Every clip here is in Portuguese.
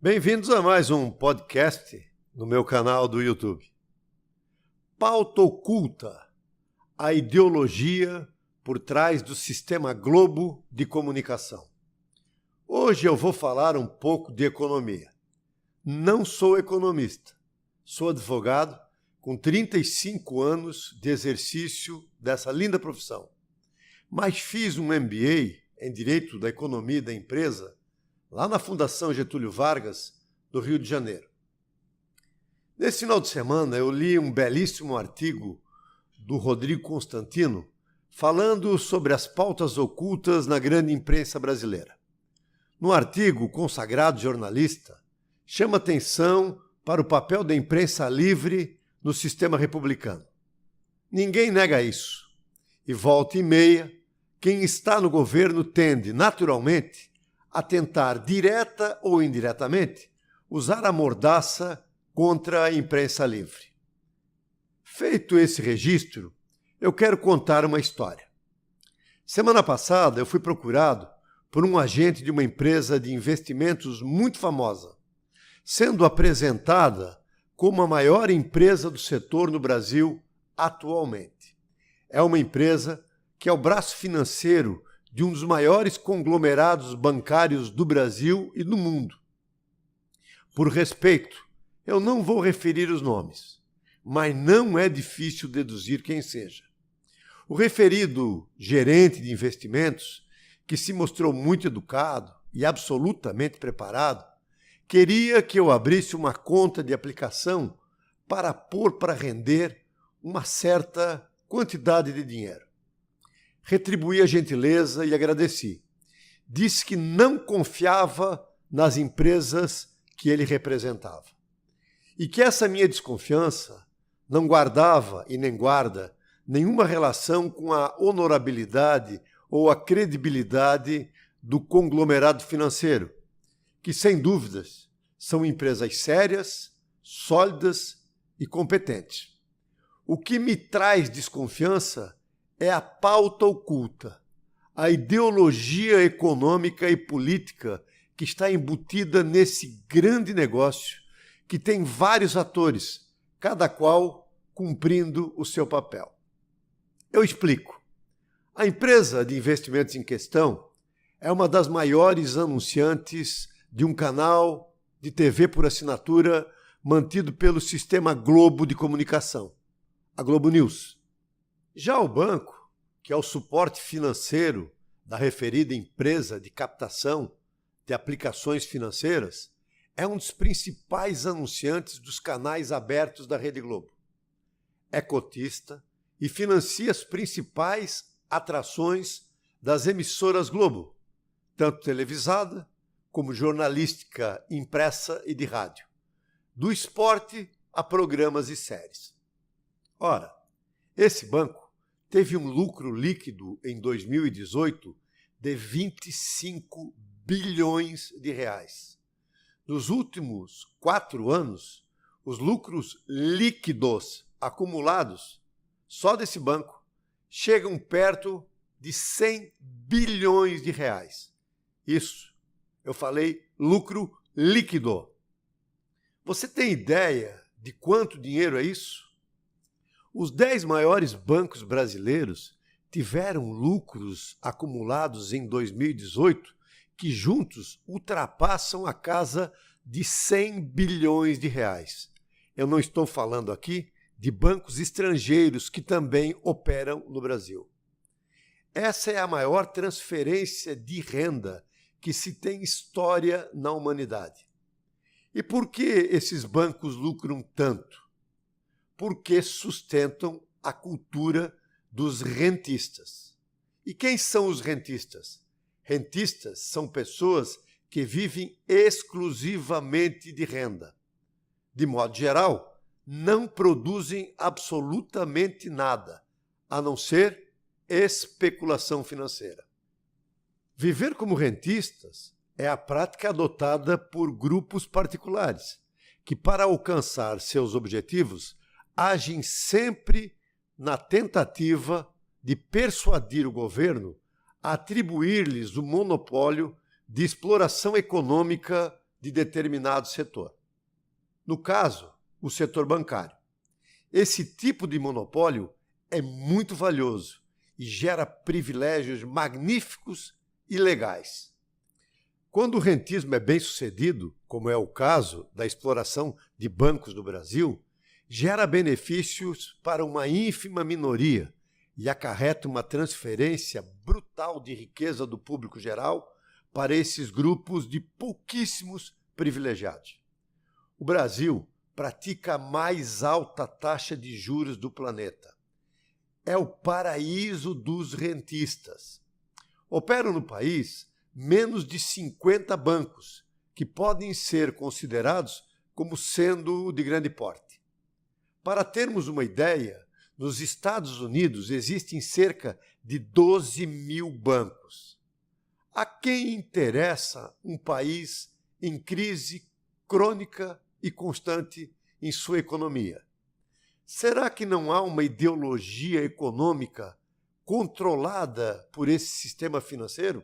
Bem-vindos a mais um podcast no meu canal do YouTube. Pauta oculta, a ideologia por trás do sistema Globo de comunicação. Hoje eu vou falar um pouco de economia. Não sou economista, sou advogado com 35 anos de exercício dessa linda profissão. Mas fiz um MBA em Direito da Economia e da Empresa lá na Fundação Getúlio Vargas, do Rio de Janeiro. Nesse final de semana, eu li um belíssimo artigo do Rodrigo Constantino falando sobre as pautas ocultas na grande imprensa brasileira. No artigo, o consagrado jornalista chama atenção para o papel da imprensa livre no sistema republicano. Ninguém nega isso. E volta e meia, quem está no governo tende, naturalmente, a tentar, direta ou indiretamente, usar a mordaça contra a imprensa livre. Feito esse registro, eu quero contar uma história. Semana passada, eu fui procurado por um agente de uma empresa de investimentos muito famosa, sendo apresentada como a maior empresa do setor no Brasil atualmente. É uma empresa que é o braço financeiro de um dos maiores conglomerados bancários do Brasil e do mundo. Por respeito, eu não vou referir os nomes, mas não é difícil deduzir quem seja. O referido gerente de investimentos, que se mostrou muito educado e absolutamente preparado, queria que eu abrisse uma conta de aplicação para pôr para render uma certa quantidade de dinheiro. Retribuí a gentileza e agradeci. Disse que não confiava nas empresas que ele representava. E que essa minha desconfiança não guardava e nem guarda nenhuma relação com a honorabilidade ou a credibilidade do conglomerado financeiro, que, sem dúvidas, são empresas sérias, sólidas e competentes. O que me traz desconfiança é a pauta oculta, a ideologia econômica e política que está embutida nesse grande negócio que tem vários atores, cada qual cumprindo o seu papel. Eu explico. A empresa de investimentos em questão é uma das maiores anunciantes de um canal de TV por assinatura mantido pelo sistema Globo de comunicação, a Globo News. Já o banco, que é o suporte financeiro da referida empresa de captação de aplicações financeiras, é um dos principais anunciantes dos canais abertos da Rede Globo. É cotista e financia as principais atrações das emissoras Globo, tanto televisada como jornalística impressa e de rádio, do esporte a programas e séries. Ora, esse banco teve um lucro líquido em 2018 de 25 bilhões de reais. Nos últimos 4 anos, os lucros líquidos acumulados só desse banco chegam perto de 100 bilhões de reais. Isso, eu falei lucro líquido. Você tem ideia de quanto dinheiro é isso? Os 10 maiores bancos brasileiros tiveram lucros acumulados em 2018 que juntos ultrapassam a casa de 100 bilhões de reais. Eu não estou falando aqui de bancos estrangeiros que também operam no Brasil. Essa é a maior transferência de renda que se tem história na humanidade. E por que esses bancos lucram tanto? Porque sustentam a cultura dos rentistas. E quem são os rentistas? Rentistas são pessoas que vivem exclusivamente de renda. De modo geral, não produzem absolutamente nada, a não ser especulação financeira. Viver como rentistas é a prática adotada por grupos particulares, que, para alcançar seus objetivos, agem sempre na tentativa de persuadir o governo a atribuir-lhes o monopólio de exploração econômica de determinado setor. No caso, o setor bancário. Esse tipo de monopólio é muito valioso e gera privilégios magníficos e legais. Quando o rentismo é bem sucedido, como é o caso da exploração de bancos no Brasil, gera benefícios para uma ínfima minoria e acarreta uma transferência brutal de riqueza do público geral para esses grupos de pouquíssimos privilegiados. O Brasil pratica a mais alta taxa de juros do planeta. É o paraíso dos rentistas. Operam no país menos de 50 bancos, que podem ser considerados como sendo de grande porte. Para termos uma ideia, nos Estados Unidos existem cerca de 12 mil bancos. A quem interessa um país em crise crônica e constante em sua economia? Será que não há uma ideologia econômica controlada por esse sistema financeiro?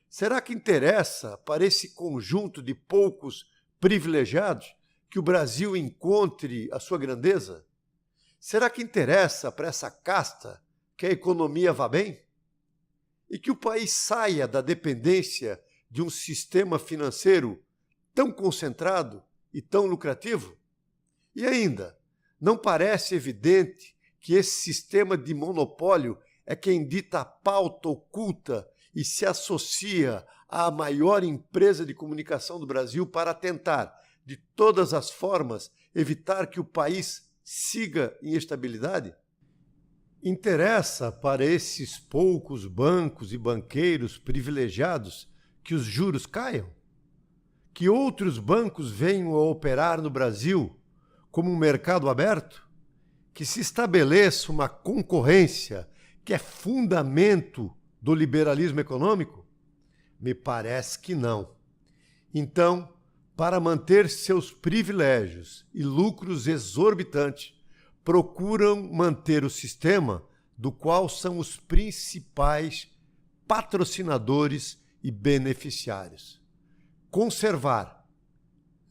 Será que interessa para esse conjunto de poucos privilegiados que o Brasil encontre a sua grandeza? Será que interessa para essa casta que a economia vá bem? E que o país saia da dependência de um sistema financeiro tão concentrado e tão lucrativo? E ainda, não parece evidente que esse sistema de monopólio é quem dita a pauta oculta e se associa à maior empresa de comunicação do Brasil para tentar, de todas as formas, evitar que o país siga em estabilidade? Interessa para esses poucos bancos e banqueiros privilegiados que os juros caiam? Que outros bancos venham a operar no Brasil como um mercado aberto? Que se estabeleça uma concorrência que é fundamento do liberalismo econômico? Me parece que não. Então, para manter seus privilégios e lucros exorbitantes, procuram manter o sistema do qual são os principais patrocinadores e beneficiários. Conservar,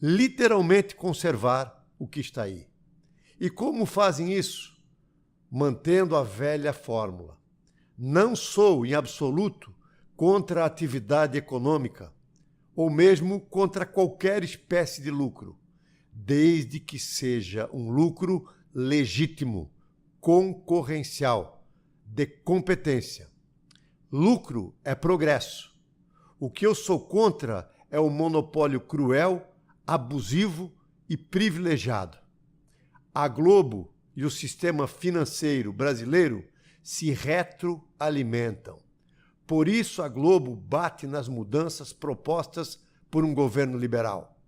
literalmente conservar o que está aí. E como fazem isso? Mantendo a velha fórmula. Não sou, em absoluto, contra a atividade econômica, ou mesmo contra qualquer espécie de lucro, desde que seja um lucro legítimo, concorrencial, de competência. Lucro é progresso. O que eu sou contra é o monopólio cruel, abusivo e privilegiado. A Globo e o sistema financeiro brasileiro se retroalimentam. Por isso a Globo bate nas mudanças propostas por um governo liberal.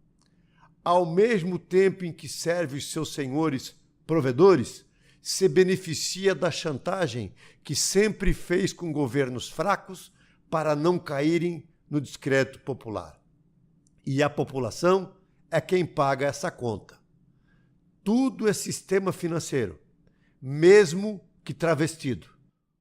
Ao mesmo tempo em que serve os seus senhores provedores, se beneficia da chantagem que sempre fez com governos fracos para não caírem no descrédito popular. E a população é quem paga essa conta. Tudo é sistema financeiro, mesmo que travestido.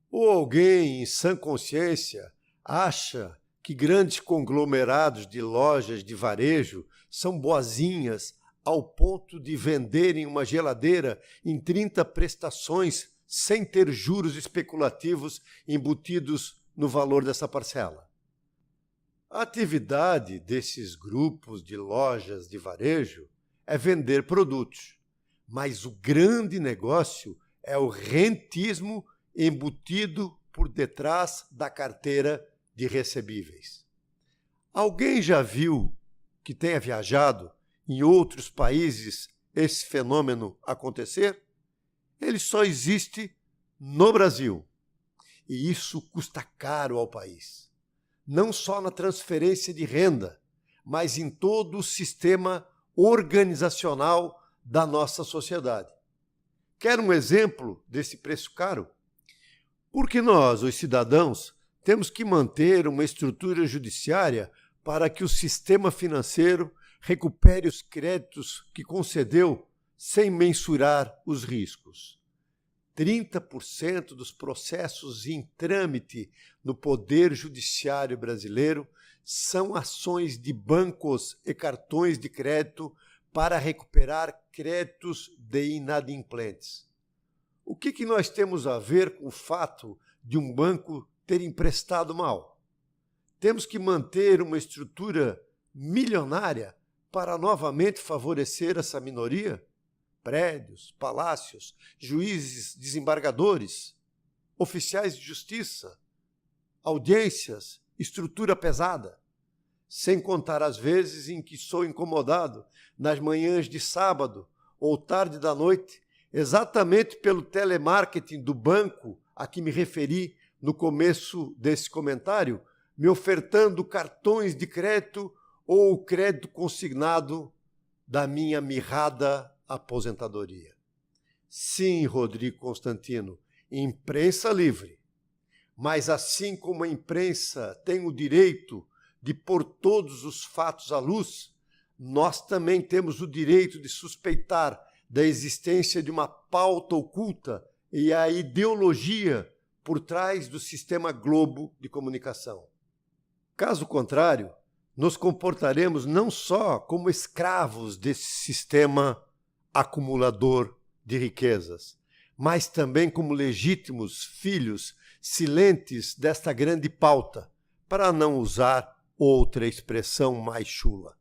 Ou alguém em sã consciência acha que grandes conglomerados de lojas de varejo são boazinhas ao ponto de venderem uma geladeira em 30 prestações sem ter juros especulativos embutidos no valor dessa parcela? A atividade desses grupos de lojas de varejo é vender produtos, mas o grande negócio é o rentismo embutido por detrás da carteira de recebíveis. Alguém já viu que tenha viajado em outros países esse fenômeno acontecer? Ele só existe no Brasil. E isso custa caro ao país. Não só na transferência de renda, mas em todo o sistema organizacional da nossa sociedade. Quer um exemplo desse preço caro? Porque nós, os cidadãos, temos que manter uma estrutura judiciária para que o sistema financeiro recupere os créditos que concedeu sem mensurar os riscos. 30% dos processos em trâmite no Poder Judiciário brasileiro são ações de bancos e cartões de crédito para recuperar créditos de inadimplentes. O que nós temos a ver com o fato de um banco ter emprestado mal? Temos que manter uma estrutura milionária para novamente favorecer essa minoria? Prédios, palácios, juízes, desembargadores, oficiais de justiça, audiências, estrutura pesada. Sem contar as vezes em que sou incomodado nas manhãs de sábado ou tarde da noite, exatamente pelo telemarketing do banco a que me referi no começo desse comentário, me ofertando cartões de crédito ou o crédito consignado da minha mirrada aposentadoria. Sim, Rodrigo Constantino, imprensa livre. Mas assim como a imprensa tem o direito de pôr todos os fatos à luz, nós também temos o direito de suspeitar da existência de uma pauta oculta e a ideologia por trás do sistema Globo de comunicação. Caso contrário, nos comportaremos não só como escravos desse sistema acumulador de riquezas, mas também como legítimos filhos silentes desta grande pauta, para não usar outra expressão mais chula.